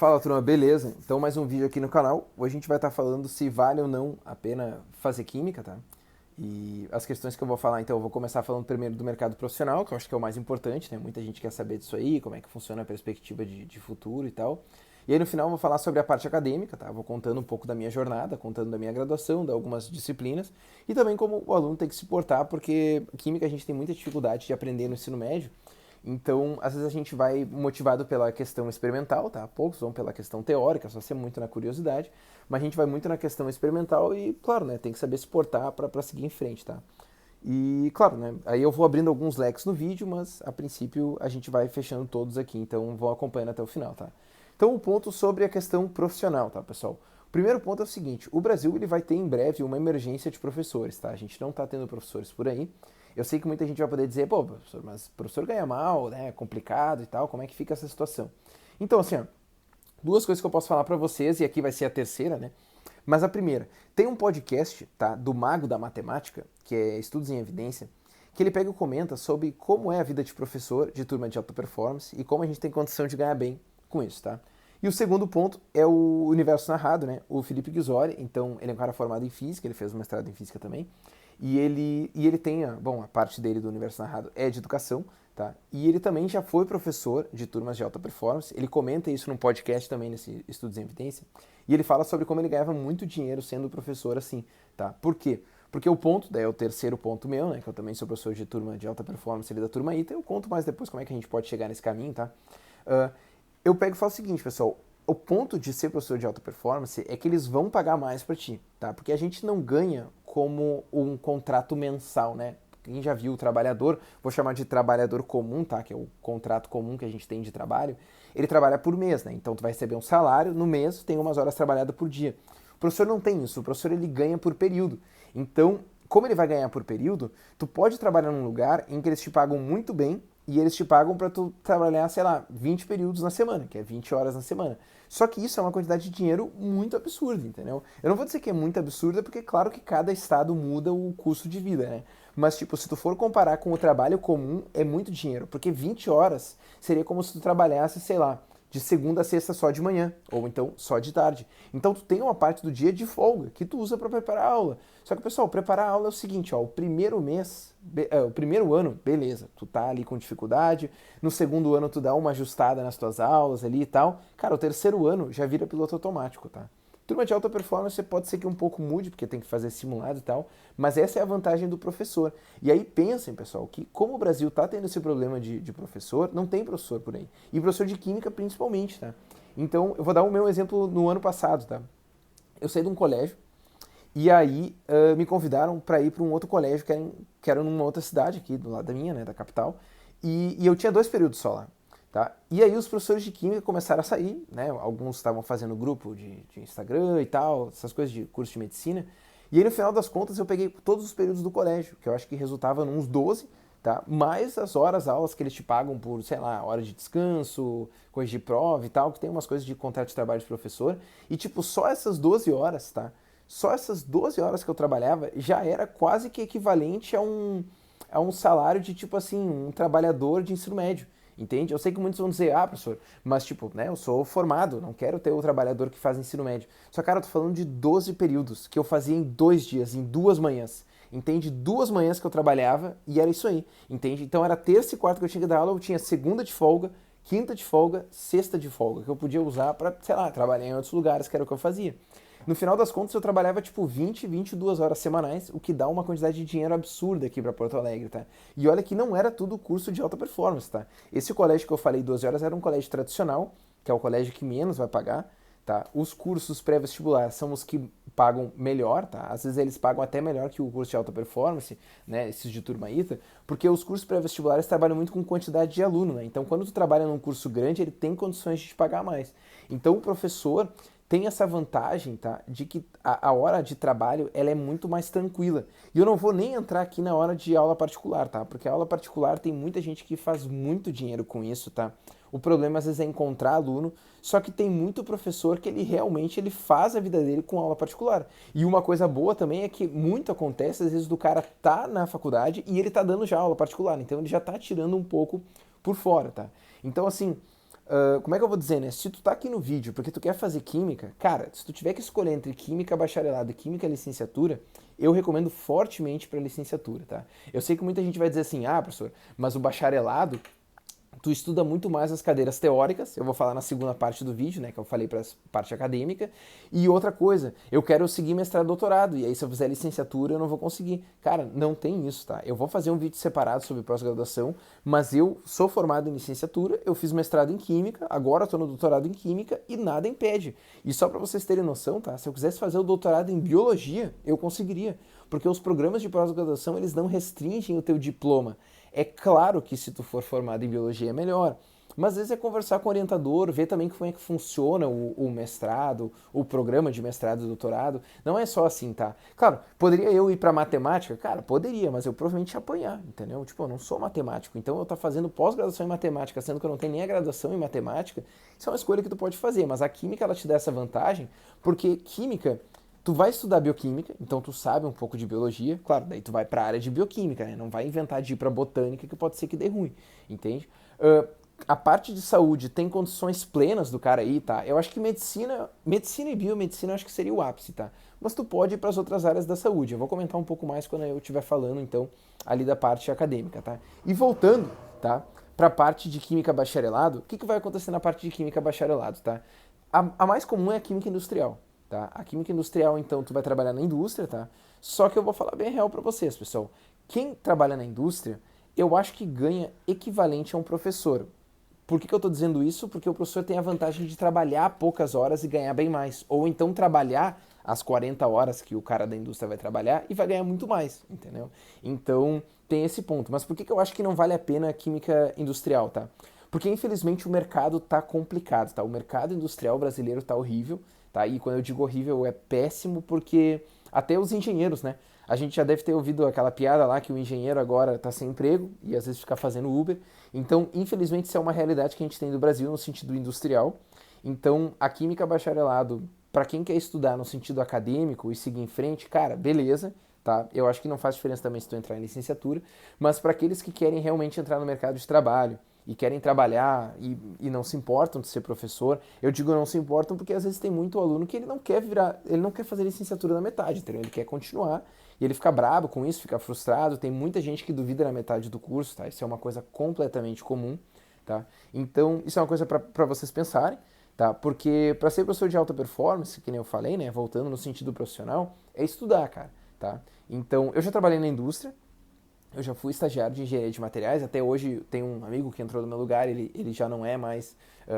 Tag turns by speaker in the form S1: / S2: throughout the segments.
S1: Fala, turma, beleza? Então, mais um vídeo aqui no canal. Hoje a gente vai estar falando se vale ou não a pena fazer química, tá? E as questões que eu vou falar, então, eu vou começar falando primeiro do mercado profissional, que eu acho que é o mais importante, né? Muita gente quer saber disso aí, como é que funciona a perspectiva de futuro e tal. E aí, no final, eu vou falar sobre a parte acadêmica, tá? Vou contando um pouco da minha jornada, contando da minha graduação, de algumas disciplinas, e também como o aluno tem que se portar, porque química a gente tem muita dificuldade de aprender no ensino médio, então, às vezes a gente vai motivado pela questão experimental, tá? Poucos vão pela questão teórica, só ser muito na curiosidade, mas a gente vai muito na questão experimental e, claro, né, tem que saber se portar para seguir em frente, tá? E, claro, né, aí eu vou abrindo alguns leques no vídeo, mas a princípio a gente vai fechando todos aqui, então vão acompanhando até o final, tá? Então, o ponto sobre a questão profissional, tá, pessoal? O primeiro ponto é o seguinte, o Brasil ele vai ter em breve uma emergência de professores, tá? A gente não está tendo professores por aí. Eu sei que muita gente vai poder dizer, pô, professor, mas o professor ganha mal, né? É complicado e tal, como é que fica essa situação? Então, assim, ó, duas coisas que eu posso falar para vocês, e aqui vai ser a terceira, né? Mas a primeira, tem um podcast, tá, do Mago da Matemática, que é Estudos em Evidência, que ele pega e comenta sobre como é a vida de professor de turma de alta performance e como a gente tem condição de ganhar bem com isso, tá? E o segundo ponto é o universo narrado, né? O Felipe Ghisori, então ele é um cara formado em física, ele fez um mestrado em física também, e ele tem, bom, a parte dele do universo narrado é de educação, tá? E ele também já foi professor de turmas de alta performance, ele comenta isso num podcast também, nesse Estudos em Evidência, e ele fala sobre como ele ganhava muito dinheiro sendo professor assim, tá? Por quê? Porque o ponto, daí é o terceiro ponto meu, né, que eu também sou professor de turma de alta performance ali da turma ITA, eu conto mais depois como é que a gente pode chegar nesse caminho, tá? Uh, eu pego e falo o seguinte, pessoal, o ponto de ser professor de alta performance é que eles vão pagar mais para ti, tá? Porque a gente não ganha como um contrato mensal, né? Quem já viu o trabalhador, vou chamar de trabalhador comum, tá? Que é o contrato comum que a gente tem de trabalho. Ele trabalha por mês, né? Então tu vai receber um salário, no mês tem umas horas trabalhadas por dia. O professor não tem isso, o professor ele ganha por período. Então, como ele vai ganhar por período, tu pode trabalhar num lugar em que eles te pagam muito bem e eles te pagam para tu trabalhar, sei lá, 20 períodos na semana, que é 20 horas na semana. Só que isso é uma quantidade de dinheiro muito absurda, entendeu? Eu não vou dizer que é muito absurda, porque claro que cada estado muda o custo de vida, né? Mas, tipo, se tu for comparar com o trabalho comum, é muito dinheiro, porque 20 horas seria como se tu trabalhasse, sei lá, de segunda a sexta só de manhã, ou então só de tarde. Então tu tem uma parte do dia de folga que tu usa para preparar a aula. Só que, pessoal, preparar a aula é o seguinte, ó, o primeiro mês, o primeiro ano, beleza, tu tá ali com dificuldade, no segundo ano tu dá uma ajustada nas tuas aulas ali e tal. Cara, o terceiro ano já vira piloto automático, tá? Turma de alta performance pode ser que um pouco mude, porque tem que fazer simulado e tal, mas essa é a vantagem do professor. E aí pensem, pessoal, que como o Brasil está tendo esse problema de professor, não tem professor por aí. E professor de química principalmente, tá? Então, eu vou dar o meu exemplo no ano passado, tá? Eu saí de um colégio e aí me convidaram para ir para um outro colégio que era numa outra cidade aqui, do lado da minha, né, da capital, e eu tinha 2 períodos só lá. Tá? E aí os professores de química começaram a sair, né? Alguns estavam fazendo grupo de Instagram e tal, essas coisas de curso de medicina. E aí no final das contas eu peguei todos os períodos do colégio, que eu acho que resultava uns 12, tá? Mais as horas, aulas que eles te pagam por, sei lá, hora de descanso, coisa de prova e tal, que tem umas coisas de contrato de trabalho de professor. E tipo, só essas 12 horas, tá? Só essas 12 horas que eu trabalhava já era quase que equivalente a um salário de tipo assim, um trabalhador de ensino médio. Entende? Eu sei que muitos vão dizer, ah, professor, mas tipo, né, eu sou formado, não quero ter o trabalhador que faz ensino médio. Só, cara, eu tô falando de 12 períodos que eu fazia em 2 dias, em 2 manhãs. Entende? 2 manhãs que eu trabalhava e era isso aí. Entende? Então era terça e quarta que eu tinha que dar aula, eu tinha segunda de folga, quinta de folga, sexta de folga, que eu podia usar pra, sei lá, trabalhar em outros lugares, que era o que eu fazia. No final das contas, eu trabalhava tipo 20, 22 horas semanais, o que dá uma quantidade de dinheiro absurda aqui para Porto Alegre, tá? E olha que não era tudo curso de alta performance, tá? Esse colégio que eu falei 12 horas era um colégio tradicional, que é o colégio que menos vai pagar, tá? Os cursos pré-vestibular são os que pagam melhor, tá? Às vezes eles pagam até melhor que o curso de alta performance, né? Esses de turma ITA, porque os cursos pré-vestibulares trabalham muito com quantidade de aluno, né? Então, quando tu trabalha num curso grande, ele tem condições de te pagar mais. Então, o professor tem essa vantagem, tá, de que a hora de trabalho ela é muito mais tranquila. E eu não vou nem entrar aqui na hora de aula particular, tá? Porque a aula particular tem muita gente que faz muito dinheiro com isso, tá? O problema às vezes é encontrar aluno, só que tem muito professor que ele realmente ele faz a vida dele com aula particular. E uma coisa boa também é que muito acontece às vezes do cara tá na faculdade e ele tá dando já aula particular, então ele já tá tirando um pouco por fora, tá? Então assim, como é que eu vou dizer, né? Se tu tá aqui no vídeo porque tu quer fazer química, cara, se tu tiver que escolher entre química bacharelado e química licenciatura, eu recomendo fortemente para licenciatura, tá? Eu sei que muita gente vai dizer assim, ah, professor, mas o bacharelado tu estuda muito mais as cadeiras teóricas, eu vou falar na segunda parte do vídeo, né, que eu falei para a parte acadêmica, e outra coisa, eu quero seguir mestrado e doutorado, e aí se eu fizer licenciatura eu não vou conseguir. Cara, não tem isso, tá? Eu vou fazer um vídeo separado sobre pós-graduação, mas eu sou formado em licenciatura, eu fiz mestrado em química, agora estou no doutorado em química e nada impede. E só para vocês terem noção, tá? Se eu quisesse fazer o doutorado em biologia, eu conseguiria, porque os programas de pós-graduação, eles não restringem o teu diploma. É claro que se tu for formado em biologia é melhor, mas às vezes é conversar com o orientador, ver também como é que funciona o mestrado, o programa de mestrado e doutorado. Não é só assim, tá? Claro, poderia eu ir para matemática? Cara, poderia, mas eu provavelmente ia apanhar, entendeu? Tipo, eu não sou matemático, então eu tô fazendo pós-graduação em matemática, sendo que eu não tenho nem a graduação em matemática, isso é uma escolha que tu pode fazer, mas a química ela te dá essa vantagem, porque química tu vai estudar bioquímica, então tu sabe um pouco de biologia, claro, daí tu vai para a área de bioquímica, né? Não vai inventar de ir para botânica que pode ser que dê ruim, entende? A parte de saúde tem condições plenas do cara aí, tá? Eu acho que medicina e biomedicina eu acho que seria o ápice, tá? Mas tu pode ir para as outras áreas da saúde. Eu vou comentar um pouco mais quando eu estiver falando, então, ali da parte acadêmica, tá? E voltando, tá? Para a parte de química bacharelado, o que vai acontecer na parte de química bacharelado, tá? A mais comum é a química industrial, tá? A química industrial, então, tu vai trabalhar na indústria, tá? Só que eu vou falar bem real para vocês, pessoal. Quem trabalha na indústria, eu acho que ganha equivalente a um professor. Por que eu estou dizendo isso? Porque o professor tem a vantagem de trabalhar poucas horas e ganhar bem mais. Ou então trabalhar as 40 horas que o cara da indústria vai trabalhar e vai ganhar muito mais, entendeu? Então, tem esse ponto. Mas por que eu acho que não vale a pena a química industrial, tá? Porque, infelizmente, o mercado tá complicado, tá? O mercado industrial brasileiro tá horrível, tá? E quando eu digo horrível, é péssimo porque até os engenheiros, né? A gente já deve ter ouvido aquela piada lá que o engenheiro agora está sem emprego e às vezes fica fazendo Uber. Então, infelizmente, isso é uma realidade que a gente tem no Brasil no sentido industrial. Então, a química bacharelado, para quem quer estudar no sentido acadêmico e seguir em frente, cara, beleza, tá? Eu acho que não faz diferença também se tu entrar em licenciatura, mas para aqueles que querem realmente entrar no mercado de trabalho e querem trabalhar e não se importam de ser professor, eu digo não se importam porque às vezes tem muito aluno que ele não quer virar, ele não quer fazer licenciatura na metade, entendeu? Ele quer continuar e ele fica bravo com isso, fica frustrado. Tem muita gente que duvida na metade do curso, tá? Isso é uma coisa completamente comum, tá? Então, isso é uma coisa para vocês pensarem, tá? Porque para ser professor de alta performance, que nem eu falei, né, voltando no sentido profissional, é estudar, cara, tá? Então, eu já trabalhei na indústria, eu já fui estagiário de engenharia de materiais, até hoje tem um amigo que entrou no meu lugar, ele já não é mais,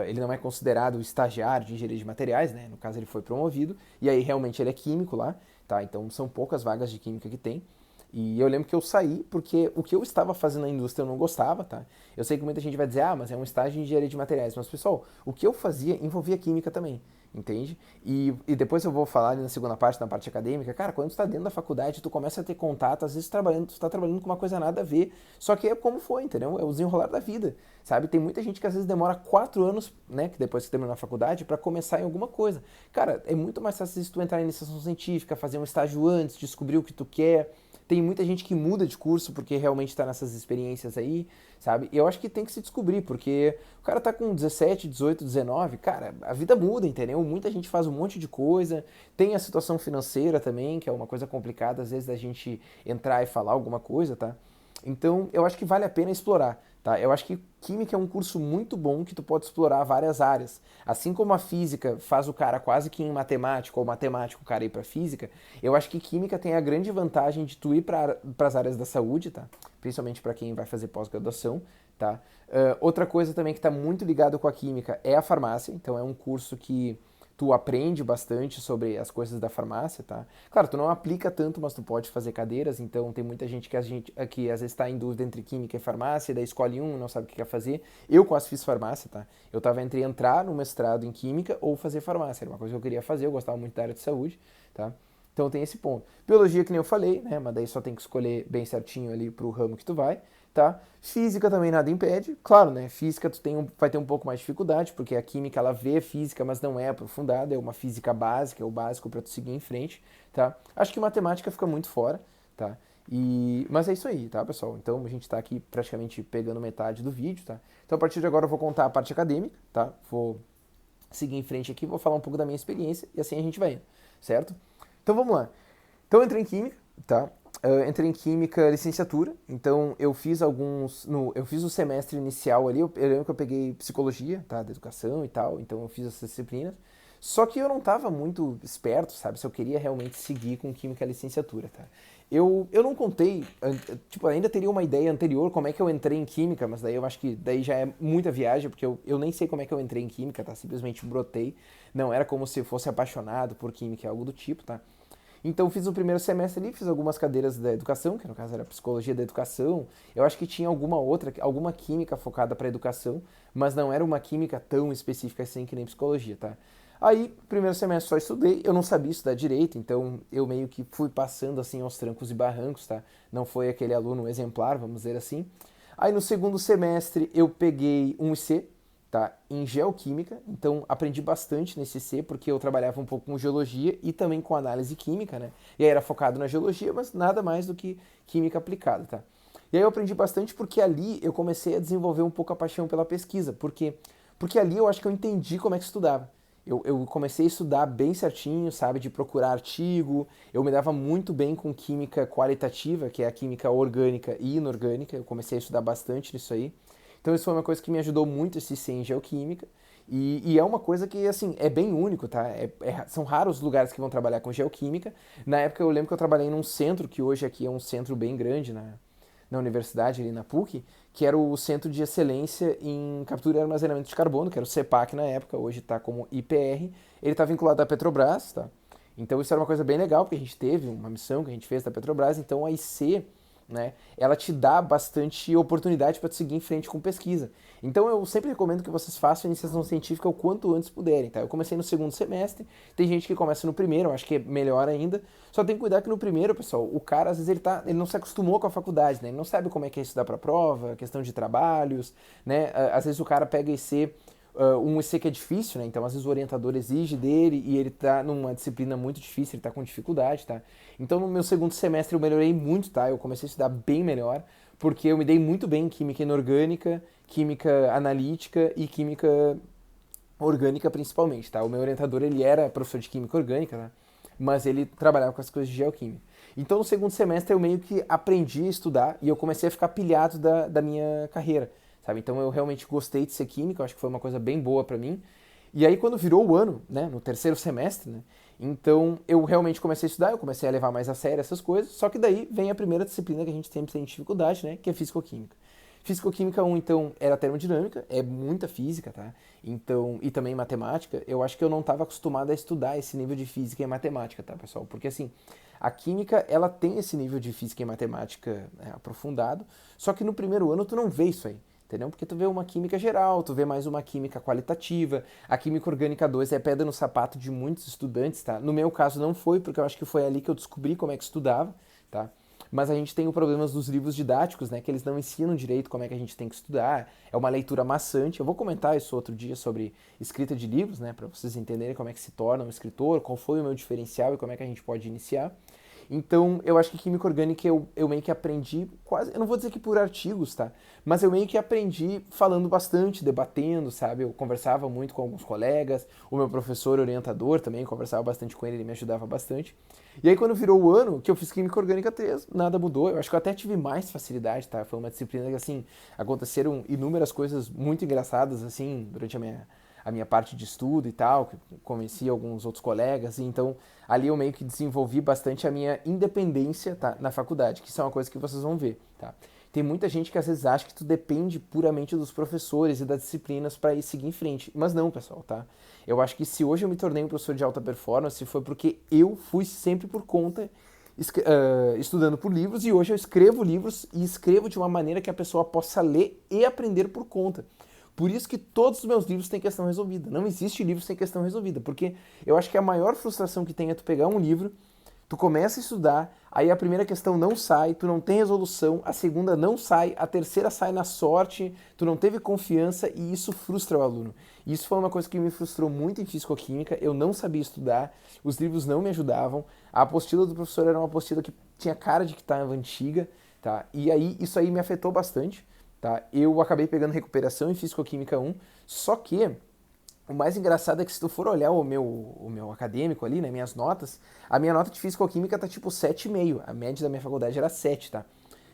S1: ele não é considerado estagiário de engenharia de materiais, né? No caso ele foi promovido, e aí realmente ele é químico lá, tá? Então são poucas vagas de química que tem. E eu lembro que eu saí porque o que eu estava fazendo na indústria eu não gostava, tá? Eu sei que muita gente vai dizer, ah, mas é um estágio de engenharia de materiais. Mas, pessoal, o que eu fazia envolvia química também, entende? E depois eu vou falar ali na segunda parte, na parte acadêmica. Cara, quando tu tá dentro da faculdade, tu começa a ter contato, às vezes tu tá trabalhando com uma coisa nada a ver, só que é como foi, entendeu? É o desenrolar da vida, sabe? Tem muita gente que às vezes demora 4 anos, né, que depois que terminou a faculdade, para começar em alguma coisa. Cara, é muito mais fácil se tu entrar em iniciação científica, fazer um estágio antes, descobrir o que tu quer. Tem muita gente que muda de curso porque realmente está nessas experiências aí, sabe? E eu acho que tem que se descobrir, porque o cara tá com 17, 18, 19, cara, a vida muda, entendeu? Muita gente faz um monte de coisa, tem a situação financeira também, que é uma coisa complicada às vezes da gente entrar e falar alguma coisa, tá? Então, eu acho que vale a pena explorar, tá? Eu acho que química é um curso muito bom que tu pode explorar várias áreas. Assim como a física faz o cara quase que em matemática, ou matemático o cara ir para física, eu acho que química tem a grande vantagem de tu ir para as áreas da saúde, tá? Principalmente para quem vai fazer pós-graduação, tá? Outra coisa também que está muito ligado com a química é a farmácia, então é um curso que tu aprende bastante sobre as coisas da farmácia, tá? Claro, tu não aplica tanto, mas tu pode fazer cadeiras, então tem muita gente que que às vezes está em dúvida entre química e farmácia, daí escolhe um, não sabe o que quer fazer. Eu quase fiz farmácia, tá? Eu tava entre entrar no mestrado em química ou fazer farmácia, era uma coisa que eu queria fazer, eu gostava muito da área de saúde, tá? Então tem esse ponto. Biologia, que nem eu falei, né? Mas daí só tem que escolher bem certinho ali pro ramo que tu vai, tá? Física também nada impede. Claro, né? Física tu vai ter um pouco mais de dificuldade, porque a química ela vê física, mas não é aprofundada, é uma física básica, é o básico para tu seguir em frente, tá? Acho que matemática fica muito fora, tá? Mas é isso aí, tá, pessoal? Então a gente tá aqui praticamente pegando metade do vídeo, tá? Então a partir de agora eu vou contar a parte acadêmica, tá? Vou seguir em frente aqui, vou falar um pouco da minha experiência e assim a gente vai indo, certo? Então vamos lá. Então eu entrei em Química, tá? Entrei em Química licenciatura, então eu fiz eu fiz o semestre inicial ali, eu lembro que eu peguei Psicologia, tá? Da educação e tal, então eu fiz essas disciplinas. Só que eu não estava muito esperto, sabe? Se eu queria realmente seguir com Química licenciatura, tá? Eu não contei, tipo, ainda teria uma ideia anterior como é que eu entrei em Química, mas daí eu acho que daí já é muita viagem, porque eu nem sei como é que eu entrei em Química, tá? Simplesmente brotei. Não era como se eu fosse apaixonado por Química, algo do tipo, tá? Então fiz o primeiro semestre ali, fiz algumas cadeiras da educação, que no caso era psicologia da educação. Eu acho que tinha alguma outra, alguma química focada para educação, mas não era uma química tão específica assim que nem psicologia, tá? Aí, primeiro semestre só estudei, eu não sabia estudar direito, então eu meio que fui passando assim aos trancos e barrancos, tá? Não foi aquele aluno exemplar, vamos dizer assim. Aí no segundo semestre eu peguei um IC, tá? Em geoquímica, então aprendi bastante nesse C, porque eu trabalhava um pouco com geologia e também com análise química, né? E aí era focado na geologia, mas nada mais do que química aplicada, tá? E aí eu aprendi bastante porque ali eu comecei a desenvolver um pouco a paixão pela pesquisa, porque ali eu acho que eu entendi como é que estudava. Eu comecei a estudar bem certinho, sabe, de procurar artigo, eu me dava muito bem com química qualitativa, que é a química orgânica e inorgânica, eu comecei a estudar bastante nisso aí. Então isso foi uma coisa que me ajudou muito esse C em geoquímica. E é uma coisa que, assim, é bem único, tá? São raros os lugares que vão trabalhar com geoquímica. Na época eu lembro que eu trabalhei num centro, que hoje aqui é um centro bem grande na universidade, ali na PUC, que era o Centro de Excelência em Captura e Armazenamento de Carbono, que era o CEPAC na época, hoje está como IPR. Ele está vinculado à Petrobras, tá? Então isso era uma coisa bem legal, porque a gente teve uma missão que a gente fez da Petrobras, então a IC, né, ela te dá bastante oportunidade para seguir em frente com pesquisa. Então eu sempre recomendo que vocês façam iniciação científica o quanto antes puderem, tá? Eu comecei no segundo semestre, tem gente que começa no primeiro, eu acho que é melhor ainda. Só tem que cuidar que no primeiro, pessoal, o cara às vezes ele não se acostumou com a faculdade, né? Ele não sabe como é que é estudar para prova, questão de trabalhos, né? Às vezes o cara pega IC um IC que é difícil, né? Então, às vezes o orientador exige dele e ele tá numa disciplina muito difícil, ele tá com dificuldade, tá? Então, no meu segundo semestre eu melhorei muito, tá? Eu comecei a estudar bem melhor, porque eu me dei muito bem em química inorgânica, química analítica e química orgânica principalmente, tá? O meu orientador, ele era professor de química orgânica, tá? Mas ele trabalhava com as coisas de geoquímica. Então, no segundo semestre eu meio que aprendi a estudar e eu comecei a ficar pilhado da minha carreira, sabe? Então eu realmente gostei de ser química, eu acho que foi uma coisa bem boa para mim. E aí quando virou o ano, né, no terceiro semestre, né, então eu realmente comecei a estudar, eu comecei a levar mais a sério essas coisas, só que daí vem a primeira disciplina que a gente sempre tem dificuldade, né, que é Físico-Química. Físico-Química 1, então, era termodinâmica, é muita física, tá? Então, e também matemática. Eu acho que eu não estava acostumado a estudar esse nível de física e matemática, tá, pessoal? Porque, assim, a química, ela tem esse nível de física e matemática, né, aprofundado, só que no primeiro ano tu não vê isso aí. Entendeu? Porque tu vê uma química geral, tu vê mais uma química qualitativa. A química orgânica 2 é pedra no sapato de muitos estudantes, tá? No meu caso não foi, porque eu acho que foi ali que eu descobri como é que estudava, tá? Mas a gente tem o problema dos livros didáticos, né? Que eles não ensinam direito como é que a gente tem que estudar. É uma leitura maçante. Eu vou comentar isso outro dia sobre escrita de livros, né? Para vocês entenderem como é que se torna um escritor, qual foi o meu diferencial e como é que a gente pode iniciar. Então, eu acho que química orgânica eu meio que aprendi quase, eu não vou dizer que por artigos, tá? Mas eu meio que aprendi falando bastante, debatendo, sabe? Eu conversava muito com alguns colegas, o meu professor orientador também, conversava bastante com ele, ele me ajudava bastante. E aí, quando virou o ano que eu fiz Química Orgânica 3, nada mudou. Eu acho que eu até tive mais facilidade, tá? Foi uma disciplina que, assim, aconteceram inúmeras coisas muito engraçadas, assim, durante a minha parte de estudo e tal, que convenci alguns outros colegas, e então ali eu meio que desenvolvi bastante a minha independência, tá, na faculdade, que isso é uma coisa que vocês vão ver, tá? Tem muita gente que às vezes acha que tu depende puramente dos professores e das disciplinas para ir seguir em frente, mas não, pessoal, tá? Eu acho que se hoje eu me tornei um professor de alta performance foi porque eu fui sempre por conta estudando por livros e hoje eu escrevo livros e escrevo de uma maneira que a pessoa possa ler e aprender por conta. Por isso que todos os meus livros têm questão resolvida. Não existe livro sem questão resolvida, porque eu acho que a maior frustração que tem é tu pegar um livro, Tu começa a estudar, aí a primeira questão não sai, tu não tem resolução, a segunda não sai, a terceira sai na sorte, tu não teve confiança e isso frustra o aluno. Isso foi uma coisa que me frustrou muito em fisicoquímica, eu não sabia estudar, os livros não me ajudavam, a apostila do professor era uma apostila que tinha cara de que estava antiga, tá? E aí isso aí me afetou bastante, tá? Eu acabei pegando recuperação em fisicoquímica 1, só que o mais engraçado é que se tu for olhar o meu acadêmico ali, né, minhas notas, a minha nota de fisicoquímica tá tipo 7,5. A média da minha faculdade era 7, tá?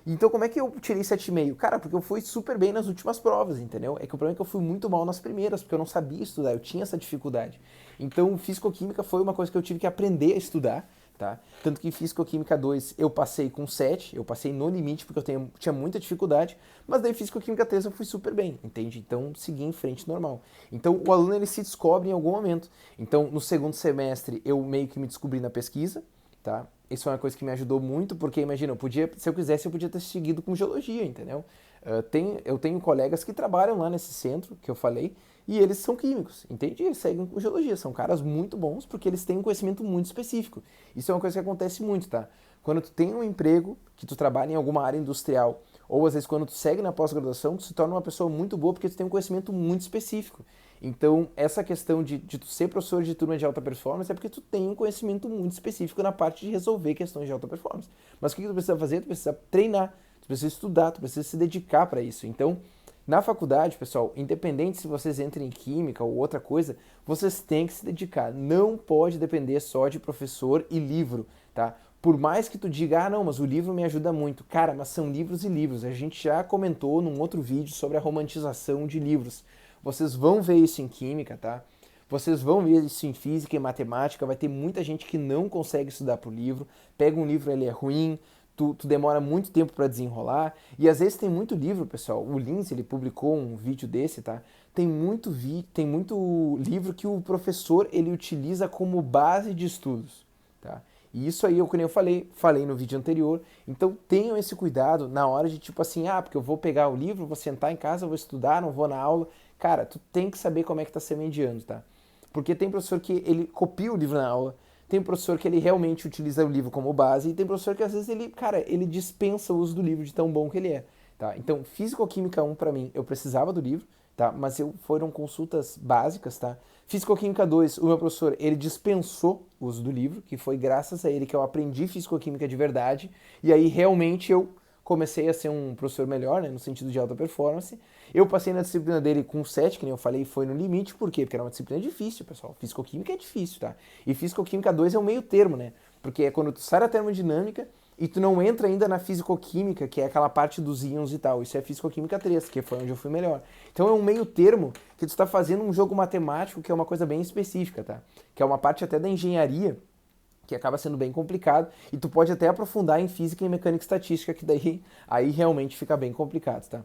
S1: Então como é que eu tirei 7,5? Cara, porque eu fui super bem nas últimas provas, entendeu? É que o problema é que eu fui muito mal nas primeiras, porque eu não sabia estudar, eu tinha essa dificuldade. Então fisicoquímica foi uma coisa que eu tive que aprender a estudar, tá? Tanto que em Físico-Química 2 eu passei com 7, eu passei no limite porque tinha muita dificuldade, mas daí Físico-Química 3 eu fui super bem, entende? Então segui em frente normal. Então o aluno ele se descobre em algum momento. Então no segundo semestre eu meio que me descobri na pesquisa, tá? Isso é uma coisa que me ajudou muito, porque imagina, se eu quisesse, eu podia ter seguido com geologia, entendeu? Eu tenho colegas que trabalham lá nesse centro que eu falei, e eles são químicos, entende? Eles seguem com geologia, são caras muito bons porque eles têm um conhecimento muito específico. Isso é uma coisa que acontece muito, tá? Quando tu tem um emprego, que tu trabalha em alguma área industrial, ou às vezes quando tu segue na pós-graduação, tu se torna uma pessoa muito boa porque tu tem um conhecimento muito específico. Então, essa questão de tu ser professor de turma de alta performance é porque tu tem um conhecimento muito específico na parte de resolver questões de alta performance. Mas o que tu precisa fazer? Tu precisa treinar, tu precisa estudar, tu precisa se dedicar para isso. Então, na faculdade, pessoal, independente se vocês entrem em química ou outra coisa, vocês têm que se dedicar. Não pode depender só de professor e livro, tá? Por mais que tu diga, ah não, mas o livro me ajuda muito. Cara, mas são livros e livros. A gente já comentou num outro vídeo sobre a romantização de livros. Vocês vão ver isso em química, tá? Vocês vão ver isso em física e matemática. Vai ter muita gente que não consegue estudar por livro. Pega um livro, ele é ruim, tu demora muito tempo para desenrolar. E às vezes tem muito livro, pessoal. O Lindsay, ele publicou um vídeo desse, tá? Tem muito livro que o professor ele utiliza como base de estudos, tá? E isso aí, como eu falei no vídeo anterior. Então tenham esse cuidado na hora de tipo assim, porque eu vou pegar o livro, vou sentar em casa, vou estudar, não vou na aula. Cara, tu tem que saber como é que tá se mediando, tá? Porque tem professor que ele copia o livro na aula, tem professor que ele realmente utiliza o livro como base, e tem professor que às vezes ele dispensa o uso do livro de tão bom que ele é, tá? Então, Físico-Química 1 para mim, eu precisava do livro, tá? Mas foram consultas básicas, tá? Físico-Química 2, o meu professor, ele dispensou o uso do livro, que foi graças a ele que eu aprendi Físico-Química de verdade, e aí realmente eu comecei a ser um professor melhor, né, no sentido de alta performance. Eu passei na disciplina dele com 7, que nem eu falei, foi no limite. Por quê? Porque era uma disciplina difícil, pessoal. Físico-química é difícil, tá? E Físico-química 2 é um meio termo, né? Porque é quando tu sai da termodinâmica e tu não entra ainda na físico-química, que é aquela parte dos íons e tal. Isso é Físico-química 3, que foi onde eu fui melhor. Então é um meio termo que tu está fazendo um jogo matemático que é uma coisa bem específica, tá? Que é uma parte até da engenharia que acaba sendo bem complicado, e tu pode até aprofundar em física e mecânica estatística, que daí aí realmente fica bem complicado, tá?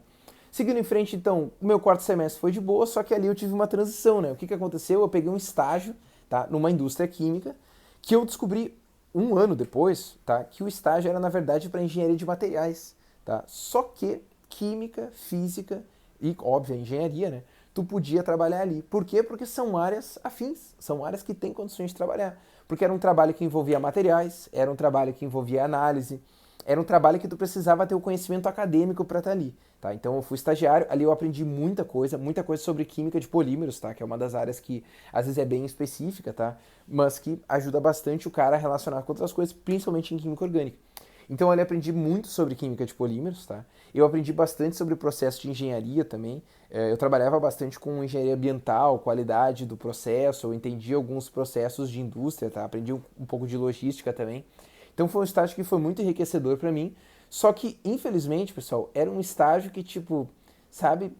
S1: Seguindo em frente, então, o meu quarto semestre foi de boa, só que ali eu tive uma transição, né? O que aconteceu? Eu peguei um estágio, tá, numa indústria química, que eu descobri um ano depois, tá, que o estágio era, na verdade, para engenharia de materiais, tá? Só que química, física e, óbvio, engenharia, né? Tu podia trabalhar ali. Por quê? Porque são áreas afins, são áreas que têm condições de trabalhar. Porque era um trabalho que envolvia materiais, era um trabalho que envolvia análise, era um trabalho que tu precisava ter o conhecimento acadêmico para estar ali, tá? Então eu fui estagiário, ali eu aprendi muita coisa sobre química de polímeros, tá? Que é uma das áreas que às vezes é bem específica, tá? Mas que ajuda bastante o cara a relacionar com outras coisas, principalmente em química orgânica. Então ali eu aprendi muito sobre química de polímeros, tá? Eu aprendi bastante sobre o processo de engenharia também. Eu trabalhava bastante com engenharia ambiental, qualidade do processo, eu entendi alguns processos de indústria, tá? Aprendi um pouco de logística também. Então foi um estágio que foi muito enriquecedor para mim. Só que, infelizmente, pessoal, era um estágio que, tipo, sabe,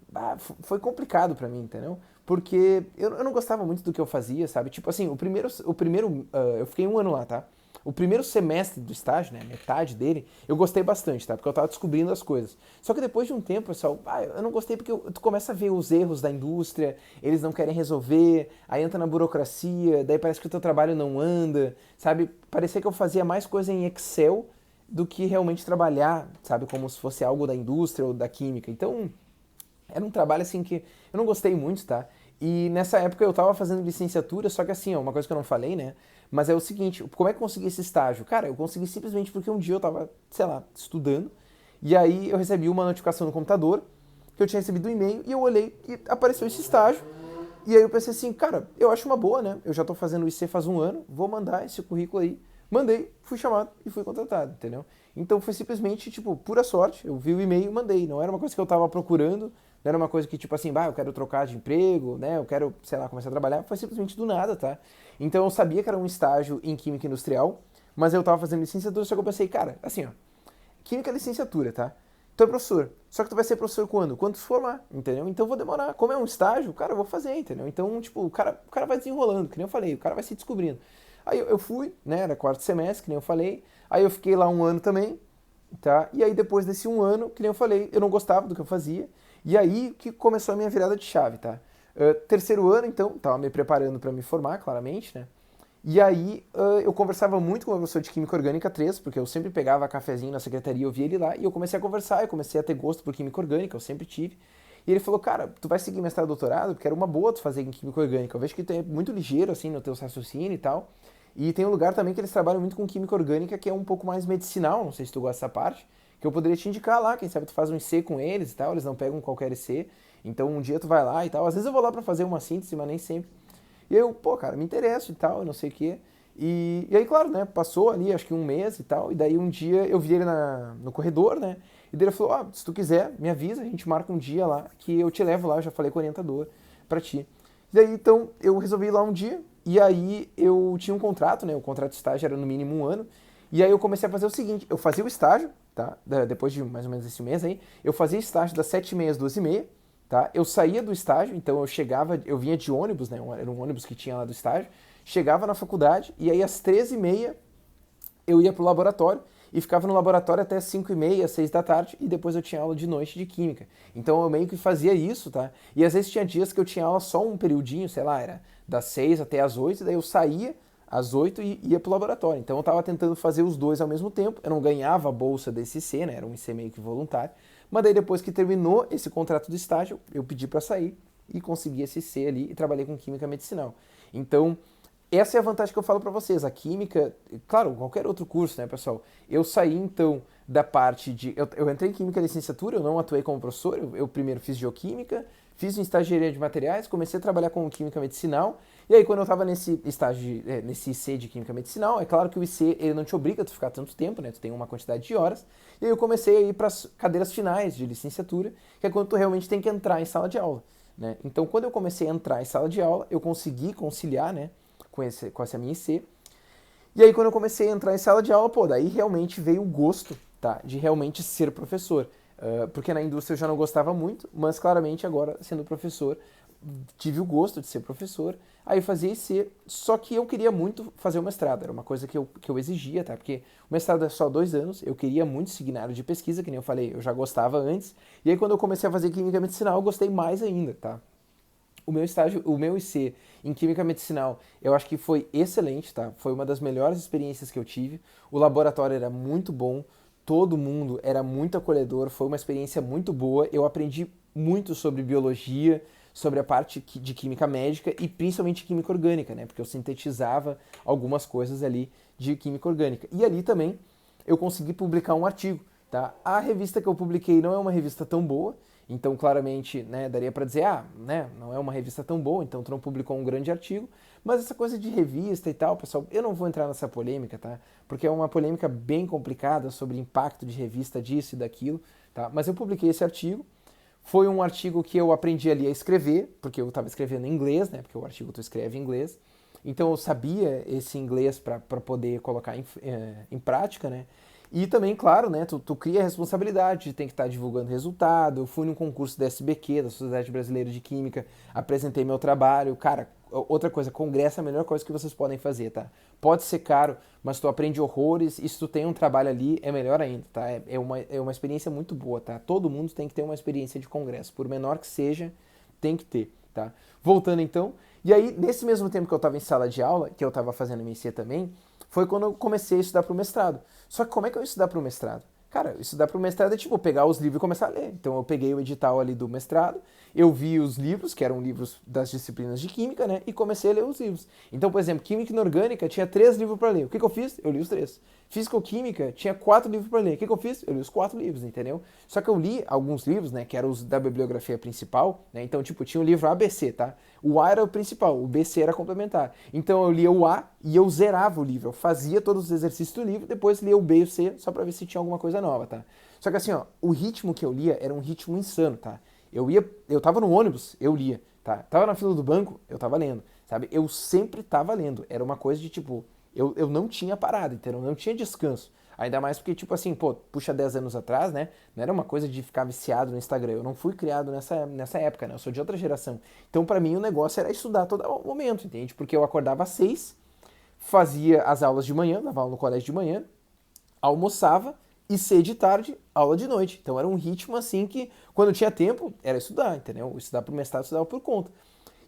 S1: foi complicado para mim, entendeu? Porque eu não gostava muito do que eu fazia, sabe? Tipo assim, eu fiquei um ano lá, tá? O primeiro semestre do estágio, né, metade dele, eu gostei bastante, tá? Porque eu tava descobrindo as coisas. Só que depois de um tempo, pessoal, eu não gostei porque tu começa a ver os erros da indústria, eles não querem resolver, aí entra na burocracia, daí parece que o teu trabalho não anda, sabe? Parecia que eu fazia mais coisa em Excel do que realmente trabalhar, sabe? Como se fosse algo da indústria ou da química. Então, era um trabalho assim que eu não gostei muito, tá? E nessa época eu estava fazendo licenciatura, só que assim, ó, uma coisa que eu não falei, né? Mas é o seguinte, como é que eu consegui esse estágio? Cara, eu consegui simplesmente porque um dia eu estava, sei lá, estudando, e aí eu recebi uma notificação no computador, que eu tinha recebido um e-mail, e eu olhei e apareceu esse estágio. E aí eu pensei assim, cara, eu acho uma boa, né? Eu já tô fazendo o IC faz um ano, vou mandar esse currículo aí. Mandei, fui chamado e fui contratado, entendeu? Então foi simplesmente, tipo, pura sorte. Eu vi o e-mail e mandei. Não era uma coisa que eu tava procurando, não era uma coisa que, tipo assim, bah, eu quero trocar de emprego, né? Eu quero, sei lá, começar a trabalhar. Foi simplesmente do nada, tá? Então eu sabia que era um estágio em Química Industrial, mas eu tava fazendo licenciatura, só que eu pensei, cara, assim, ó, Química é licenciatura, tá? Tu é professor. Só que tu vai ser professor quando? Quando tu se formar, entendeu? Então eu vou demorar. Como é um estágio, cara, eu vou fazer, entendeu? Então, tipo, o cara vai desenrolando, que nem eu falei, o cara vai se descobrindo. Aí eu fui, né? Era quarto semestre, que nem eu falei. Aí eu fiquei lá um ano também, tá? E aí depois desse um ano, que nem eu falei, eu não gostava do que eu fazia. E aí que começou a minha virada de chave, tá? Terceiro ano, então, tava me preparando para me formar, claramente, né? E aí eu conversava muito com o meu professor de Química Orgânica 3, porque eu sempre pegava cafezinho na secretaria, eu via ele lá, e eu comecei a conversar, eu comecei a ter gosto por Química Orgânica, eu sempre tive. E ele falou, cara, tu vai seguir mestrado e doutorado, porque era uma boa tu fazer em Química Orgânica. Eu vejo que tu é muito ligeiro, assim, no teu raciocínio e tal. E tem um lugar também que eles trabalham muito com Química Orgânica, que é um pouco mais medicinal, não sei se tu gosta dessa parte, que eu poderia te indicar lá, quem sabe tu faz um IC com eles e tal, eles não pegam qualquer IC. Então um dia tu vai lá e tal. Às vezes eu vou lá pra fazer uma síntese, mas nem sempre. E eu, pô, cara, me interesso e tal, eu não sei o quê. E aí, claro, né, passou ali acho que um mês e tal, e daí um dia eu vi ele no corredor, né, e daí ele falou, ah, se tu quiser, me avisa, a gente marca um dia lá, que eu te levo lá, eu já falei com o orientador, pra ti. E daí, então, eu resolvi ir lá um dia, e aí eu tinha um contrato, né, o contrato de estágio era no mínimo um ano, e aí eu comecei a fazer o seguinte, eu fazia o estágio, tá, depois de mais ou menos esse mês aí, eu fazia estágio das 7h30 às 12h30, tá, eu saía do estágio, então eu chegava, eu vinha de ônibus, né, era um ônibus que tinha lá do estágio, chegava na faculdade e aí às 13h30 eu ia pro laboratório e ficava no laboratório até 5h30, 6 da tarde e depois eu tinha aula de noite de química. Então eu meio que fazia isso, tá? E às vezes tinha dias que eu tinha aula só um periodinho, sei lá, era das 6 até as 8, e daí eu saía às 8 e ia pro laboratório. Então eu tava tentando fazer os dois ao mesmo tempo. Eu não ganhava a bolsa desse IC, né? Era um IC meio que voluntário. Mas daí depois que terminou esse contrato de estágio, eu pedi para sair e consegui esse IC ali e trabalhei com química medicinal. Então, essa é a vantagem que eu falo para vocês. A química, claro, qualquer outro curso, né, pessoal? Eu saí então da parte de. Eu entrei em química licenciatura, eu não atuei como professor. Eu primeiro fiz geoquímica, fiz uma engenharia de materiais, comecei a trabalhar com química medicinal. E aí, quando eu estava nesse estágio, nesse IC de química medicinal, é claro que o IC ele não te obriga a tu ficar tanto tempo, né? Tu tem uma quantidade de horas. E aí eu comecei a ir para as cadeiras finais de licenciatura, que é quando tu realmente tem que entrar em sala de aula, né? Então, quando eu comecei a entrar em sala de aula, eu consegui conciliar, né? Com essa minha IC. E aí quando eu comecei a entrar em sala de aula, pô, daí realmente veio o gosto, tá, de realmente ser professor. Porque na indústria eu já não gostava muito, mas claramente agora, sendo professor, tive o gosto de ser professor, aí eu fazia IC, só que eu queria muito fazer o mestrado, era uma coisa que eu exigia, tá? Porque o mestrado é só 2 anos, eu queria muito seguir na área de pesquisa, que nem eu falei, eu já gostava antes, e aí quando eu comecei a fazer química medicinal, eu gostei mais ainda, tá? O meu estágio, o meu IC em Química Medicinal, eu acho que foi excelente, tá? Foi uma das melhores experiências que eu tive. O laboratório era muito bom, todo mundo era muito acolhedor, foi uma experiência muito boa. Eu aprendi muito sobre biologia, sobre a parte de química médica e principalmente química orgânica, né? Porque eu sintetizava algumas coisas ali de química orgânica. E ali também eu consegui publicar um artigo, tá? A revista que eu publiquei não é uma revista tão boa, então, claramente, né, daria para dizer, né, não é uma revista tão boa, então tu não publicou um grande artigo, mas essa coisa de revista e tal, pessoal, eu não vou entrar nessa polêmica, tá? Porque é uma polêmica bem complicada sobre impacto de revista disso e daquilo, tá? Mas eu publiquei esse artigo, foi um artigo que eu aprendi ali a escrever, porque eu estava escrevendo em inglês, né, porque o artigo tu escreve em inglês, então eu sabia esse inglês para poder colocar em prática, né? E também, claro, né, tu cria a responsabilidade de ter que estar divulgando resultado. Eu fui num concurso da SBQ, da Sociedade Brasileira de Química, apresentei meu trabalho. Cara, outra coisa, congresso é a melhor coisa que vocês podem fazer, tá? Pode ser caro, mas tu aprende horrores e se tu tem um trabalho ali, é melhor ainda, tá? É uma experiência muito boa, tá? Todo mundo tem que ter uma experiência de congresso, por menor que seja, tem que ter, tá? Voltando então, e aí, nesse mesmo tempo que eu estava em sala de aula, que eu estava fazendo MIC também, foi quando eu comecei a estudar para o mestrado. Só que como é que eu ia estudar para o mestrado? Cara, estudar para o mestrado é tipo pegar os livros e começar a ler. Então eu peguei o edital ali do mestrado, eu vi os livros, que eram livros das disciplinas de química, né? E comecei a ler os livros. Então, por exemplo, química inorgânica tinha 3 livros para ler. O que, que eu fiz? Eu li os 3. Físico-química tinha 4 livros para ler. O que, que eu fiz? Eu li os 4 livros, entendeu? Só que eu li alguns livros, né? Que eram os da bibliografia principal, né? Então, tipo, tinha o livro ABC, tá? O A era o principal, o BC era complementar. Então eu lia o A e eu zerava o livro. Eu fazia todos os exercícios do livro, depois lia o B e o C, só pra ver se tinha alguma coisa nova, tá? Só que assim, ó, o ritmo que eu lia era um ritmo insano, tá? Eu tava no ônibus, eu lia, tá? Tava na fila do banco, eu tava lendo, sabe? Eu sempre tava lendo. Era uma coisa de tipo, eu não tinha parada, entendeu? Eu não tinha descanso. Ainda mais porque, tipo assim, pô, puxa 10 anos atrás, né? Não era uma coisa de ficar viciado no Instagram. Eu não fui criado nessa época, né? Eu sou de outra geração. Então, pra mim, o negócio era estudar todo momento, entende? Porque eu acordava às 6, fazia as aulas de manhã, dava aula no colégio de manhã, almoçava e cedo de tarde, aula de noite. Então era um ritmo assim que, quando tinha tempo, era estudar, entendeu? Estudar pro mestrado, estudava por conta.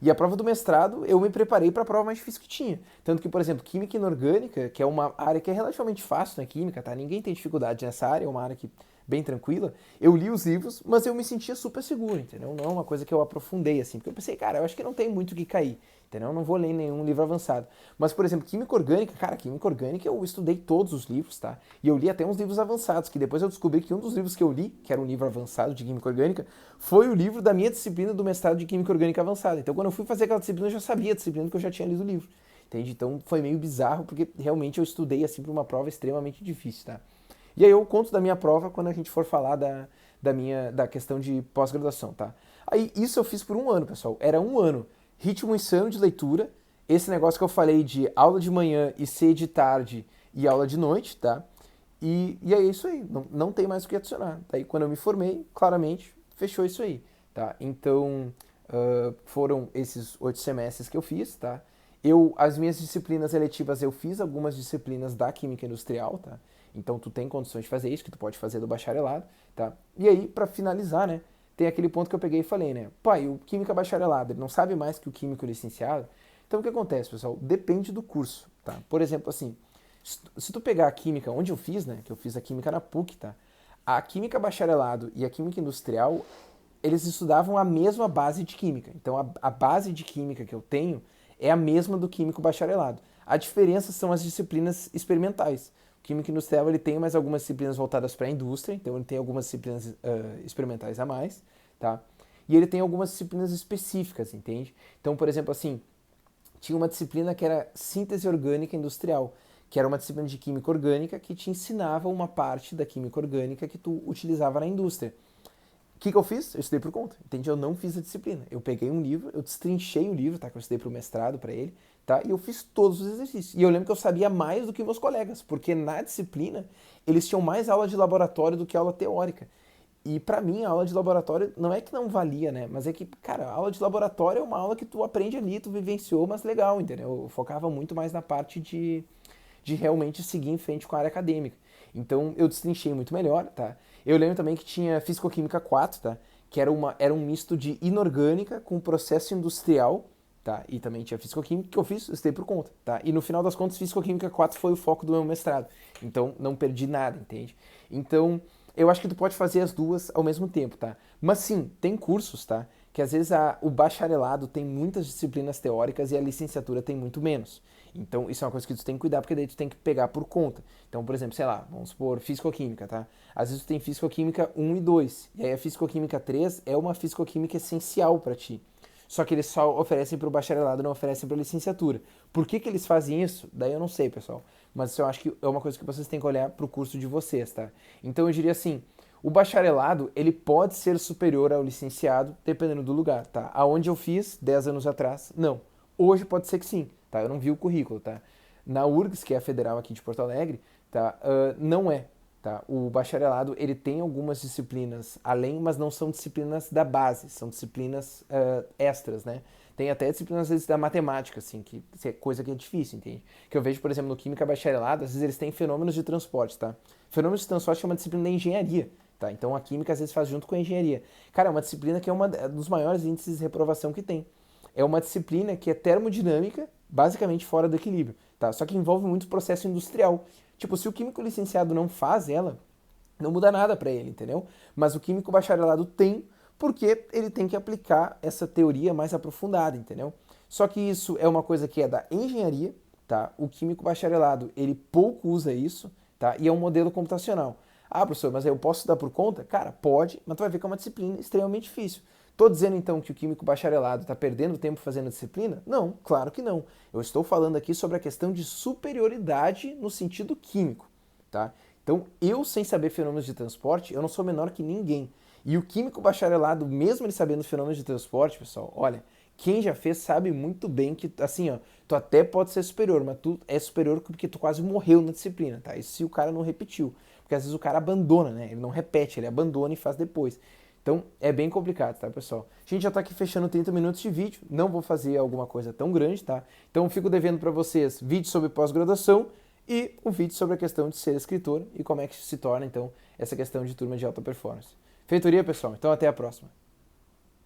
S1: E a prova do mestrado, eu me preparei para a prova mais difícil que tinha. Tanto que, por exemplo, química inorgânica, que é uma área que é relativamente fácil na química, tá? Ninguém tem dificuldade nessa área, é uma área que bem tranquila. Eu li os livros, mas eu me sentia super seguro, entendeu? Não é uma coisa que eu aprofundei assim, porque eu pensei, cara, eu acho que não tem muito o que cair, entendeu? Eu não vou ler nenhum livro avançado. Mas, por exemplo, química orgânica, cara, química orgânica eu estudei todos os livros, tá? E eu li até uns livros avançados, que depois eu descobri que um dos livros que eu li, que era um livro avançado de química orgânica, foi o livro da minha disciplina do mestrado de química orgânica avançada. Então, quando eu fui fazer aquela disciplina, eu já sabia a disciplina porque eu já tinha lido o livro. Entende? Então foi meio bizarro, porque realmente eu estudei assim para uma prova extremamente difícil, tá? E aí eu conto da minha prova quando a gente for falar da questão de pós-graduação, tá? Aí isso eu fiz por um ano, pessoal. Era um ano. Ritmo insano de leitura. Esse negócio que eu falei de aula de manhã e C de tarde e aula de noite, tá? E é isso aí. Não tem mais o que adicionar. Daí quando eu me formei, claramente, fechou isso aí, tá? Então foram esses 8 semestres que eu fiz, tá? As minhas disciplinas eletivas, eu fiz algumas disciplinas da química industrial, tá? Então tu tem condições de fazer isso, que tu pode fazer do bacharelado, tá? E aí, para finalizar, né, tem aquele ponto que eu peguei e falei, né? Pai, o química bacharelado, ele não sabe mais que o químico licenciado. Então o que acontece, pessoal? Depende do curso, tá? Por exemplo, assim, se tu pegar a química, onde eu fiz, né, que eu fiz a química na PUC, tá? A química bacharelado e a química industrial, eles estudavam a mesma base de química. Então a base de química que eu tenho é a mesma do químico bacharelado. A diferença são as disciplinas experimentais. O químico industrial ele tem mais algumas disciplinas voltadas para a indústria, então ele tem algumas disciplinas experimentais a mais, tá? E ele tem algumas disciplinas específicas, entende? Então, por exemplo, assim, tinha uma disciplina que era síntese orgânica industrial, que era uma disciplina de química orgânica que te ensinava uma parte da química orgânica que tu utilizava na indústria. O que eu fiz? Eu estudei por conta, entende? Eu não fiz a disciplina. Eu peguei um livro, eu destrinchei o livro, tá? Que eu estudei para o mestrado, para ele, tá? E eu fiz todos os exercícios. E eu lembro que eu sabia mais do que meus colegas, porque na disciplina eles tinham mais aula de laboratório do que aula teórica. E pra mim, a aula de laboratório não é que não valia, né? Mas é que, cara, a aula de laboratório é uma aula que tu aprende ali, tu vivenciou, mas legal, entendeu? Eu focava muito mais na parte de realmente seguir em frente com a área acadêmica. Então eu destrinchei muito melhor, tá? Eu lembro também que tinha Fisicoquímica 4, tá? Que era um misto de inorgânica com processo industrial, tá? E também tinha Fisicoquímica, que eu fiz, eu estudei por conta, tá? E no final das contas, Fisicoquímica 4 foi o foco do meu mestrado. Então não perdi nada, entende? Então eu acho que tu pode fazer as duas ao mesmo tempo, tá? Mas sim, tem cursos, tá? Que às vezes o bacharelado tem muitas disciplinas teóricas e a licenciatura tem muito menos. Então, isso é uma coisa que tu tem que cuidar, porque daí tu tem que pegar por conta. Então, por exemplo, sei lá, vamos supor, fisicoquímica, tá? Às vezes tu tem fisicoquímica 1 e 2, e aí a fisicoquímica 3 é uma fisicoquímica essencial para ti. Só que eles só oferecem para o bacharelado, não oferecem para a licenciatura. Por que que eles fazem isso? Daí eu não sei, pessoal. Mas isso eu acho que é uma coisa que vocês têm que olhar para o curso de vocês, tá? Então eu diria assim, o bacharelado, ele pode ser superior ao licenciado, dependendo do lugar, tá? Aonde eu fiz, 10 anos atrás, não. Hoje pode ser que sim, tá? Eu não vi o currículo, tá? Na URGS, que é a federal aqui de Porto Alegre, tá? Não é, tá? O bacharelado, ele tem algumas disciplinas além, mas não são disciplinas da base, são disciplinas extras, né? Tem até disciplinas, às vezes, da matemática, assim, que é coisa que é difícil, entende? Que eu vejo, por exemplo, no Química Bacharelado, às vezes eles têm fenômenos de transporte, tá? Fenômenos de transporte é uma disciplina da engenharia, tá? Então a química, às vezes, faz junto com a engenharia. Cara, é uma disciplina que é um dos maiores índices de reprovação que tem. É uma disciplina que é termodinâmica, basicamente fora do equilíbrio, tá? Só que envolve muito processo industrial. Tipo, se o químico licenciado não faz ela, Não muda nada para ele, entendeu? Mas o químico bacharelado tem, porque ele tem que aplicar essa teoria mais aprofundada, entendeu? Só que isso é uma coisa que é da engenharia, tá? O químico bacharelado, ele pouco usa isso, tá? E é um modelo computacional. Ah, professor, mas eu posso estudar por conta? Cara, pode, mas tu vai ver que é uma disciplina extremamente difícil. Tô dizendo então que o químico bacharelado está perdendo tempo fazendo a disciplina? Não, claro que não. Eu estou falando aqui sobre a questão de superioridade no sentido químico, tá? Então, eu sem saber fenômenos de transporte, eu não sou menor que ninguém. E o químico bacharelado, mesmo ele sabendo fenômenos de transporte, pessoal, olha, quem já fez sabe muito bem que, assim, ó, tu até pode ser superior, mas tu é superior porque tu quase morreu na disciplina, tá? Isso se o cara não repetiu. Porque às vezes o cara abandona, né? Ele não repete, ele abandona e faz depois. Então é bem complicado, tá, pessoal? A gente já tá aqui fechando 30 minutos de vídeo, não vou fazer alguma coisa tão grande, tá? Então fico devendo para vocês vídeo sobre pós-graduação e um vídeo sobre a questão de ser escritor e como é que se torna, então, essa questão de turma de alta performance. Feitoria, pessoal. Então até a próxima.